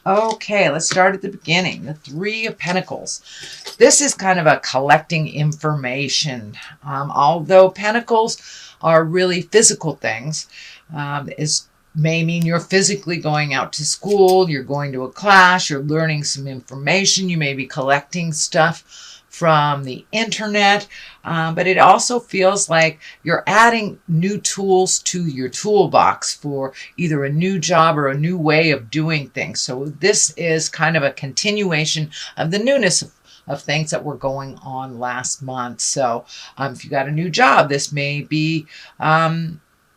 Okay, let's start at the beginning. The Three of Pentacles. This is kind of a collecting information. Although Pentacles are really physical things, is may mean you're physically going out to school, you're going to a class, you're learning some information, you may be collecting stuff from the internet, but it also feels like you're adding new tools to your toolbox for either a new job or a new way of doing things. So this is kind of a continuation of the newness of things that were going on last month. So if you got a new job, this may be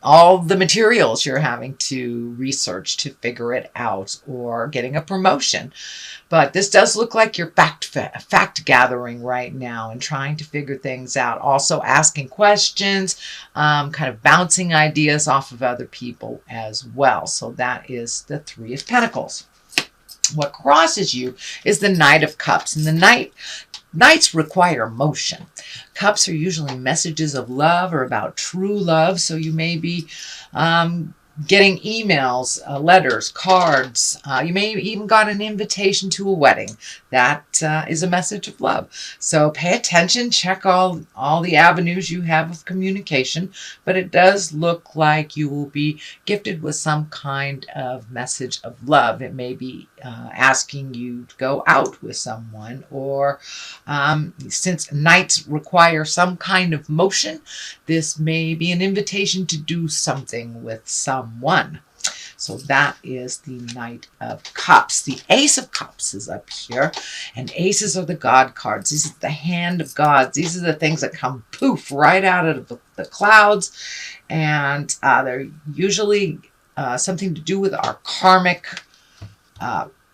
all the materials you're having to research to figure it out, or getting a promotion. But this does look like you're fact gathering right now and trying to figure things out. Also asking questions, kind of bouncing ideas off of other people as well. So that is the Three of Pentacles. What crosses you is the Knight of Cups. And the Knights require motion. Cups are usually messages of love or about true love. So you may be getting emails, letters, cards. You may even got an invitation to a wedding. That is a message of love. So pay attention, check all the avenues you have of communication, but it does look like you will be gifted with some kind of message of love. It may be asking you to go out with someone, or since Knights require some kind of motion, this may be an invitation to do something with someone. So that is the Knight of Cups. The Ace of Cups is up here, and aces are the God cards. These are the hand of gods. These are the things that come poof right out of the clouds, and they're usually something to do with our karmic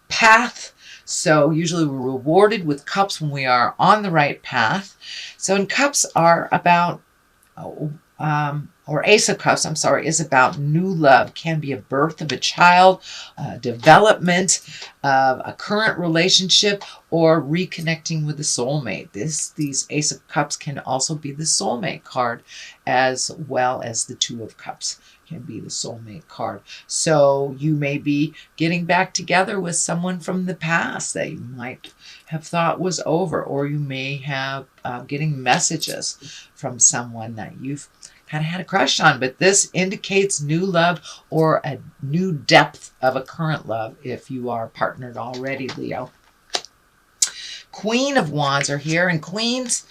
path. So usually we're rewarded with cups when we are on the right path. So, and cups are about or Ace of Cups, I'm sorry, is about new love. Can be a birth of a child, development of a current relationship, or reconnecting with a soulmate. These Ace of Cups can also be the soulmate card, as well as the Two of Cups can be the soulmate card. So you may be getting back together with someone from the past that you might have thought was over, or you may have getting messages from someone that you've kind of had a crush on, but this indicates new love or a new depth of a current love if you are partnered already, Leo. Queen of Wands are here, and Queens,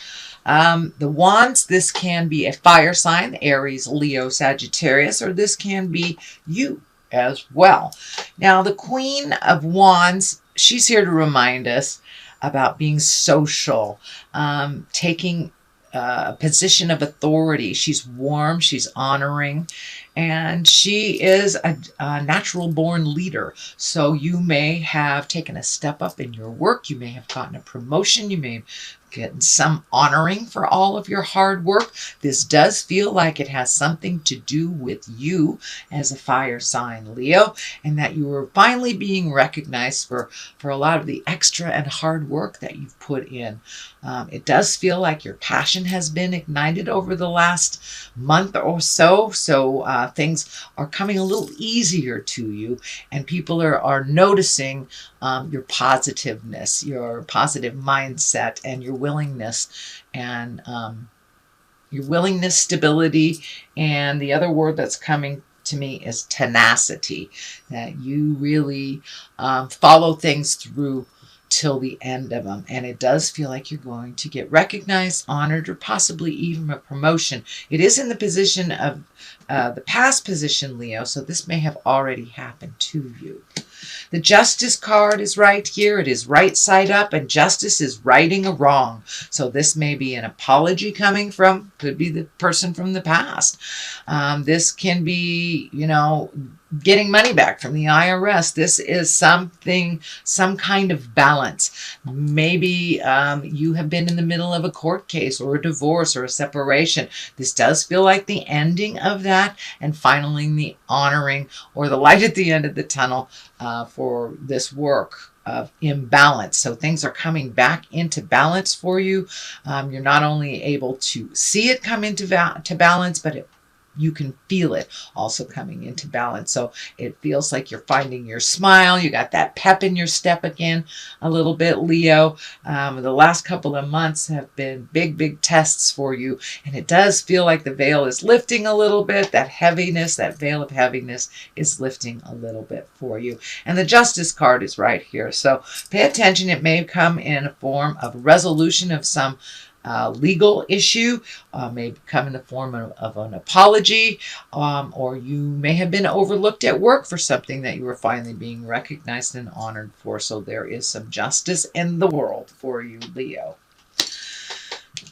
the Wands, this can be a fire sign, Aries, Leo, Sagittarius, or this can be you as well. Now, the Queen of Wands, she's here to remind us about being social, taking a position of authority. She's warm, she's honoring, and she is a natural born leader. So you may have taken a step up in your work. You may have gotten a promotion. You may have gotten some honoring for all of your hard work. This does feel like it has something to do with you as a fire sign, Leo, and that you are finally being recognized for a lot of the extra and hard work that you've put in. It does feel like your passion has been ignited over the last month or so. So things are coming a little easier to you, and people are noticing your positiveness, your positive mindset, and your willingness, and stability. And the other word that's coming to me is tenacity, that you really follow things through till the end of them. And it does feel like you're going to get recognized, honored, or possibly even a promotion. It is in the position of the past position, Leo, so this may have already happened to you. The Justice card is right here. It is right side up, and justice is righting a wrong. So this may be an apology coming from, could be the person from the past. This can be, getting money back from the IRS. This is something, some kind of balance. Maybe you have been in the middle of a court case or a divorce or a separation. This does feel like the ending of that, and finally the honoring or the light at the end of the tunnel for this work of imbalance. So things are coming back into balance for you. You're not only able to see it come into balance, but you can feel it also coming into balance. So it feels like you're finding your smile. You got that pep in your step again a little bit, Leo. The last couple of months have been big tests for you. And it does feel like the veil is lifting a little bit. That heaviness, that veil of heaviness is lifting a little bit for you. And the Justice card is right here. So pay attention. It may come in a form of resolution of some legal issue, may come in the form of an apology, or you may have been overlooked at work for something that you were finally being recognized and honored for. So there is some justice in the world for you, Leo.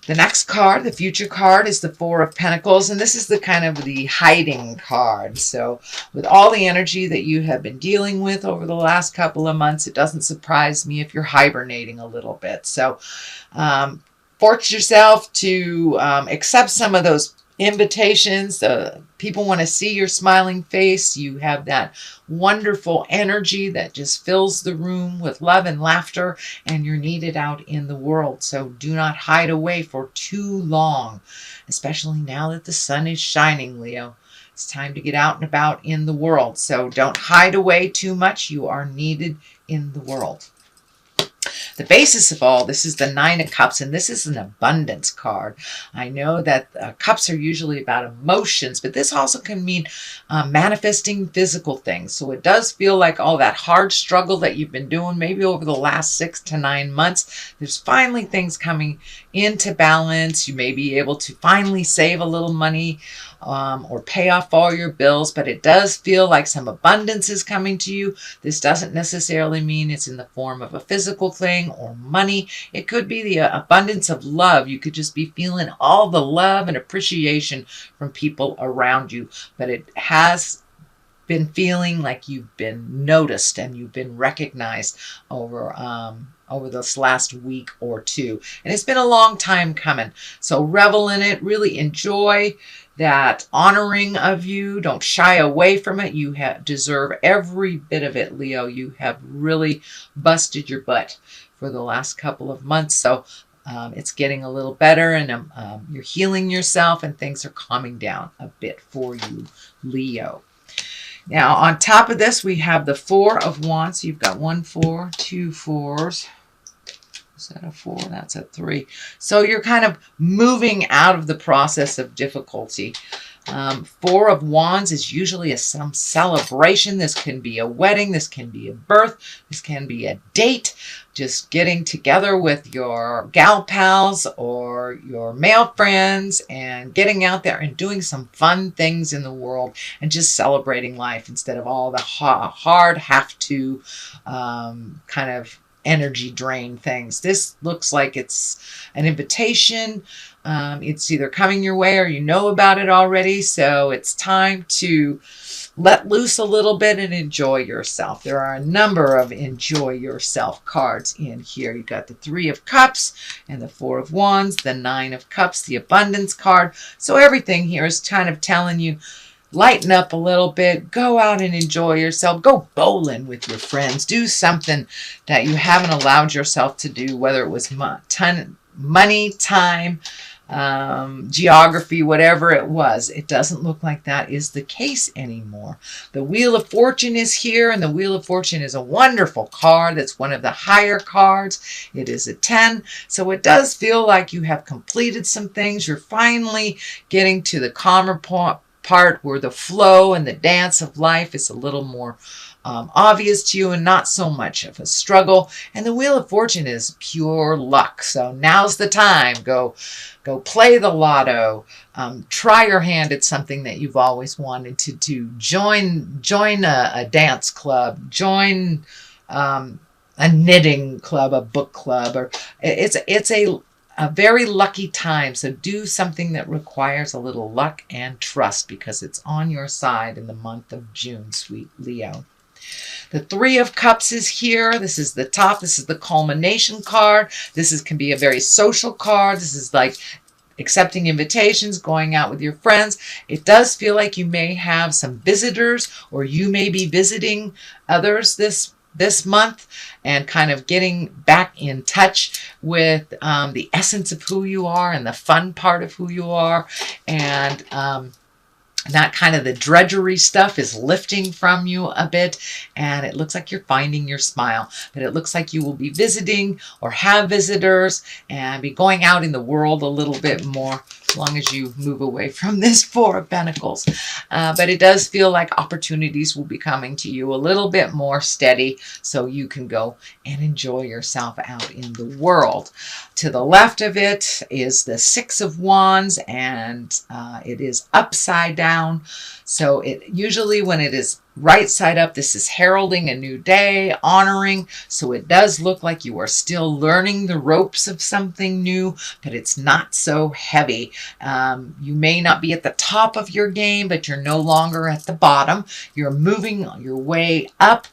The next card, the future card, is the Four of Pentacles, and this is the kind of the hiding card. So with all the energy that you have been dealing with over the last couple of months, it doesn't surprise me if you're hibernating a little bit. So force yourself to accept some of those invitations. People want to see your smiling face. You have that wonderful energy that just fills the room with love and laughter, and you're needed out in the world. So do not hide away for too long, especially now that the sun is shining, Leo. It's time to get out and about in the world. So don't hide away too much. You are needed in the world. The basis of all this is the Nine of Cups, and this is an abundance card. I know that cups are usually about emotions, but this also can mean manifesting physical things. So it does feel like all that hard struggle that you've been doing maybe over the last 6 to 9 months, there's finally things coming into balance. You may be able to finally save a little money or pay off all your bills, but it does feel like some abundance is coming to you. This doesn't necessarily mean it's in the form of a physical thing or money. It could be the abundance of love. You could just be feeling all the love and appreciation from people around you, but it has been feeling like you've been noticed and you've been recognized over this last week or two. And it's been a long time coming. So revel in it. Really enjoy that honoring of you. Don't shy away from it. You deserve every bit of it, Leo. You have really busted your butt for the last couple of months. So it's getting a little better, and you're healing yourself, and things are calming down a bit for you, Leo. Now, on top of this, we have the Four of Wands. You've got 1 4, 2 4s. Is that a 4? That's a 3. So you're kind of moving out of the process of difficulty. Four of Wands is usually some celebration. This can be a wedding. This can be a birth. This can be a date. Just getting together with your gal pals or your male friends and getting out there and doing some fun things in the world and just celebrating life instead of all the hard have to kind of energy drain things. This looks like it's an invitation. It's either coming your way or you know about it already. So it's time to let loose a little bit and enjoy yourself. There are a number of enjoy yourself cards in here. You've got the 3 of Cups and the 4 of Wands, the 9 of Cups, the abundance card. So everything here is kind of telling you, lighten up a little bit, go out and enjoy yourself, go bowling with your friends, do something that you haven't allowed yourself to do, whether it was money, time, geography, whatever it was. It doesn't look like that is the case anymore. The Wheel of Fortune is here, and the Wheel of Fortune is a wonderful card. That's one of the higher cards. It is a 10. So it does feel like you have completed some things. You're finally getting to the calmer part where the flow and the dance of life is a little more obvious to you and not so much of a struggle. And the Wheel of Fortune is pure luck. So now's the time. Go play the lotto. Try your hand at something that you've always wanted to do. Join a dance club. Join a knitting club, a book club, or it's a very lucky time. So do something that requires a little luck and trust, because it's on your side in the month of June, sweet Leo. The 3 of Cups is here. This is the top. This is the culmination card. This can be a very social card. This is like accepting invitations, going out with your friends. It does feel like you may have some visitors, or you may be visiting others this month and kind of getting back in touch with the essence of who you are and the fun part of who you are. And that kind of the drudgery stuff is lifting from you a bit, and it looks like you're finding your smile. But it looks like you will be visiting or have visitors and be going out in the world a little bit more, as long as you move away from this Four of Pentacles. But it does feel like opportunities will be coming to you a little bit more steady, so you can go and enjoy yourself out in the world. To the left of it is the Six of Wands, and it is upside down. So it usually, when it is right side up, this is heralding a new day, honoring. So it does look like you are still learning the ropes of something new, but it's not so heavy. You may not be at the top of your game, but you're no longer at the bottom. You're moving your way up.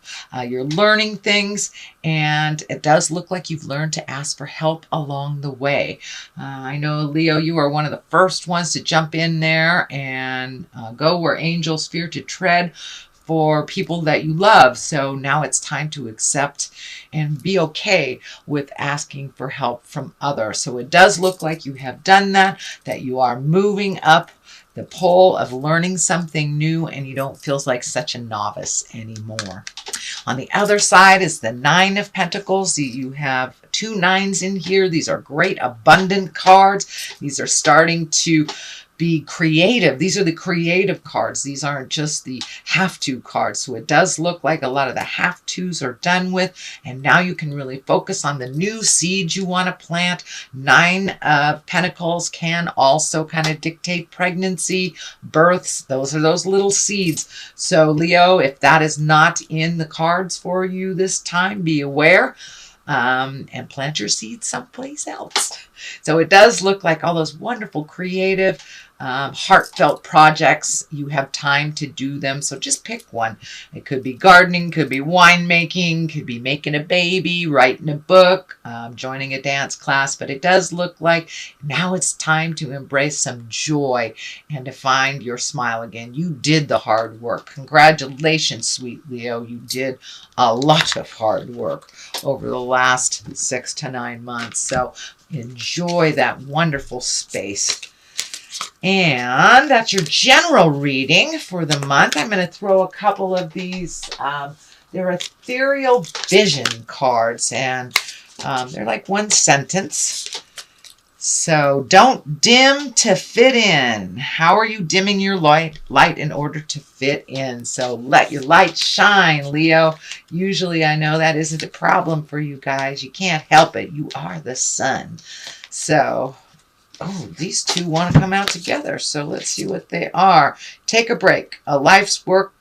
You're learning things, and it does look like you've learned to ask for help along the way. I know, Leo, you are one of the first ones to jump in there and go where angels fear to tread for people that you love. So now it's time to accept and be okay with asking for help from others. So it does look like you have done that you are moving up the pole of learning something new, and you don't feel like such a novice anymore. On the other side is the Nine of Pentacles. You have two nines in here. These are great abundant cards. These are starting to be creative. These are the creative cards. These aren't just the have-to cards. So it does look like a lot of the have-tos are done with, and now you can really focus on the new seeds you want to plant. Nine of Pentacles can also kind of dictate pregnancy, births. Those are those little seeds. So Leo, if that is not in the cards for you this time, be aware. And plant your seeds someplace else. So it does look like all those wonderful, creative, heartfelt projects. You have time to do them, so just pick one. It could be gardening, could be winemaking, could be making a baby, writing a book, joining a dance class. But it does look like now it's time to embrace some joy and to find your smile again. You did the hard work. Congratulations, sweet Leo. You did a lot of hard work over the last 6 to 9 months. So enjoy that wonderful space. And that's your general reading for the month. I'm going to throw a couple of these. They're ethereal vision cards, and they're like one sentence. So don't dim to fit in. How are you dimming your light in order to fit in? So let your light shine, Leo. Usually I know that isn't a problem for you guys. You can't help it. You are the sun. So, oh, these two want to come out together. So let's see what they are. Take a break. A life's work,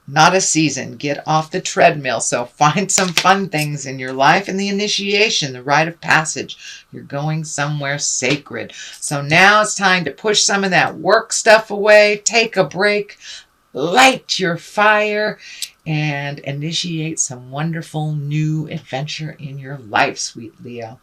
not a season. Get off the treadmill. So find some fun things in your life, and the initiation, the rite of passage. You're going somewhere sacred. So now it's time to push some of that work stuff away. Take a break. Light your fire and initiate some wonderful new adventure in your life, sweet Leo.